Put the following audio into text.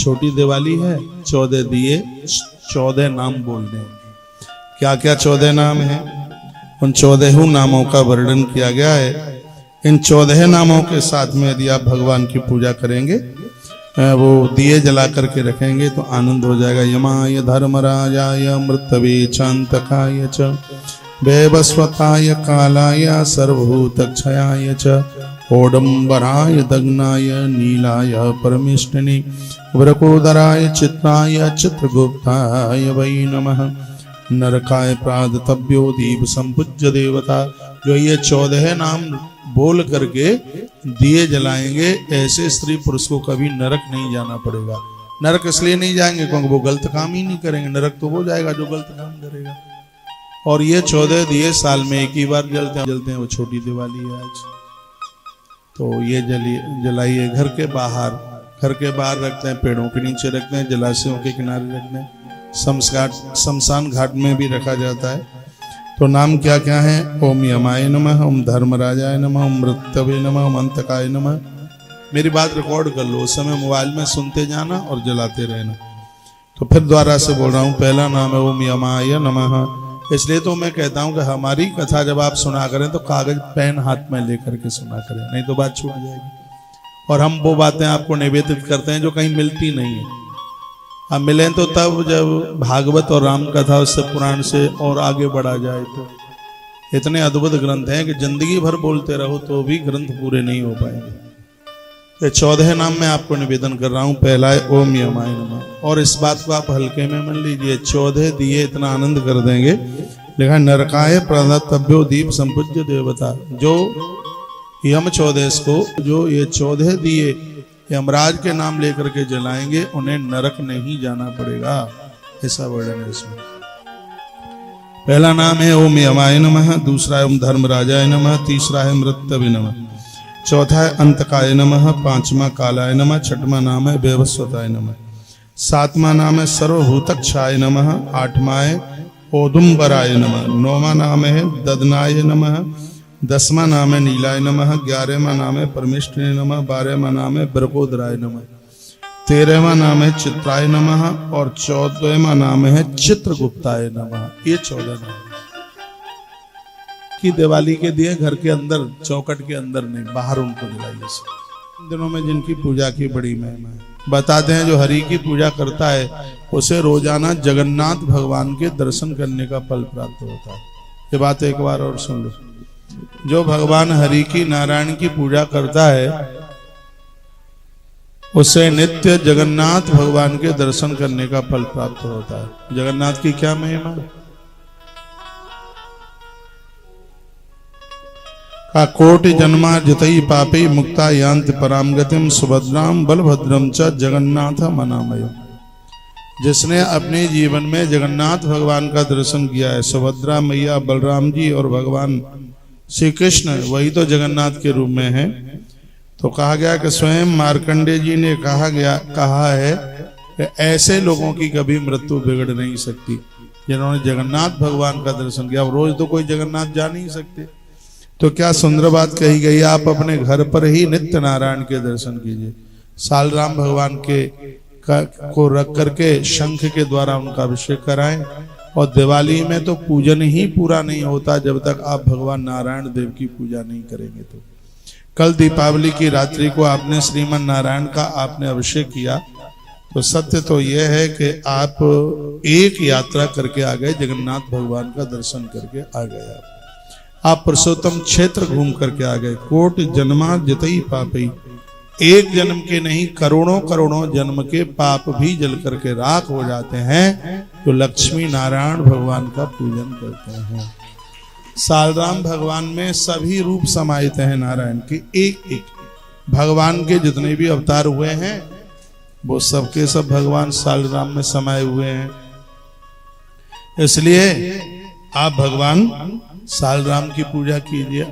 छोटी दिवाली है, 14 दिए, 14 नाम बोलने। क्या क्या 14 नाम हैं? उन 14 नामों का वर्णन किया गया है। इन 14 नामों के साथ में यदि आप भगवान की पूजा करेंगे, वो दिए जला करके रखेंगे तो आनंद हो जाएगा। यमाय धर्मराजाय मृतवे चांतकाय च वैवस्वताय कालाय सर्वभूतक्षयाय च ओडंबराय दग्नाय नीलाय परमेष्ठिने वरकोदराय चित्राय चित्रगुप्ताय वै नमः। नरकाय प्रादतव्यो दीप संपूज्य देवता। जो ये 14 नाम बोल करके दिए जलाएंगे, ऐसे स्त्री पुरुष को कभी नरक नहीं जाना पड़ेगा। नरक इसलिए नहीं जाएंगे क्योंकि वो गलत काम ही नहीं करेंगे। नरक तो वो जाएगा जो गलत काम करेगा। और ये 14 दिए साल में एक ही बार जलते हैं। वो छोटी दिवाली है आज, तो ये जलाइए। घर के बाहर रखते हैं, पेड़ों के नीचे रखते हैं, जलाशयों के किनारे रखते हैं, शमशान घाट में भी रखा जाता है। तो नाम क्या क्या है? ओम यमाय नमः, ओम धर्मराजाय नमः, ओम मृतवे नमः, ओम अंतकाय नमः। मेरी बात रिकॉर्ड कर लो, उस समय मोबाइल में सुनते जाना और जलाते रहना। तो फिर दोबारा से बोल रहा हूँ, पहला नाम है ओम यमाय नमः। इसलिए तो मैं कहता हूँ कि हमारी कथा जब आप सुना करें तो कागज पेन हाथ में लेकर के सुना करें, नहीं तो बात छूट जाएगी। और हम वो बातें आपको निवेदित करते हैं जो कहीं मिलती नहीं है। अब मिले तो तब जब भागवत और राम कथा उससे पुराण से और आगे बढ़ा जाए। तो इतने अद्भुत ग्रंथ हैं कि जिंदगी भर बोलते रहो तो भी ग्रंथ पूरे नहीं हो पाएंगे। ये 14 नाम मैं आपको निवेदन कर रहा हूँ। पहला है ओम यमाय नमः। और इस बात को आप हल्के में मान लीजिए, 14 दिए इतना आनंद कर देंगे। लिखा नरकाय प्रदतव्यो दीप संपूज्य देवता। जो यम 14 को, जो ये 14 दिए यमराज के नाम लेकर के जलाएंगे, उन्हें नरक नहीं जाना पड़ेगा। ऐसा वर्णन है इसमें। पहला नाम है ओम यमाय नमः, दूसरा है ओम धर्मराजाय नमः, तीसरा है मृतवे नमः, चौथा है अंतकाय नमः, पांचवा कालाय नमः, छठवां नाम है वैवस्वताय नमः, सातवां नाम है सर्वभूतक्षाय नमः, आठवां है ओदुम्बराय नमः, नौवां नाम है ददनाय नमः, 10वां नाम है नीलाय नमः, 11वां नाम है परमेष्ठिने नमः, 12वां नाम है वरकोदराय नमः, 13वां नाम है चित्राय नमः और 14वां नाम है चित्रगुप्ताय नमः। ये 14 नाम की दिवाली के दिए घर के अंदर, चौकट के अंदर नहीं, बाहर उनको जलाइए। इन दिनों में जिनकी पूजा की बड़ी महिमा है, बताते हैं जो हरि की पूजा करता है उसे रोजाना जगन्नाथ भगवान के दर्शन करने का फल प्राप्त होता है। ये बात एक बार और सुन लो। जो भगवान हरि की, नारायण की पूजा करता है उसे नित्य जगन्नाथ भगवान के दर्शन करने का फल प्राप्त होता है। जगन्नाथ की क्या महिमा है? का कोटि जन्मार्जितै पापै मुक्ता यान्ति पराम गतिम सुभद्राम बलभद्रम च जगन्नाथ मनामय। जिसने अपने जीवन में जगन्नाथ भगवान का दर्शन किया है, सुभद्रा मैया, बलराम जी और भगवान श्री कृष्ण, वही तो जगन्नाथ के रूप में है। तो कहा गया कि स्वयं मार्कंडेय जी ने कहा है कि ऐसे लोगों की कभी मृत्यु बिगड़ नहीं सकती जिन्होंने जगन्नाथ भगवान का दर्शन किया। रोज तो कोई जगन्नाथ जा नहीं सकते। तो क्या सुंदर बात कही गई। आप अपने घर पर ही नित्य नारायण के दर्शन कीजिए। सालराम भगवान को रख करके शंख के द्वारा उनका अभिषेक कराएं। और दिवाली में तो पूजन ही पूरा नहीं होता जब तक आप भगवान नारायण देव की पूजा नहीं करेंगे। तो कल दीपावली की रात्रि को आपने श्रीमन नारायण का आपने अभिषेक किया, तो सत्य तो यह है कि आप एक यात्रा करके आ गए, जगन्नाथ भगवान का दर्शन करके आ गए। आप पुरुषोत्तम क्षेत्र घूम करके आ गए। कोटि जन्मार्जितै पापै, एक जन्म के नहीं करोड़ों करोड़ों जन्म के पाप भी जल करके राख हो जाते हैं जो लक्ष्मी नारायण भगवान का पूजन करते हैं। सालराम भगवान में सभी रूप समाहित हैं नारायण के। एक एक भगवान के जितने भी अवतार हुए हैं वो सबके सब भगवान सालराम में समाये हुए हैं। इसलिए आप भगवान सालराम की पूजा कीजिए।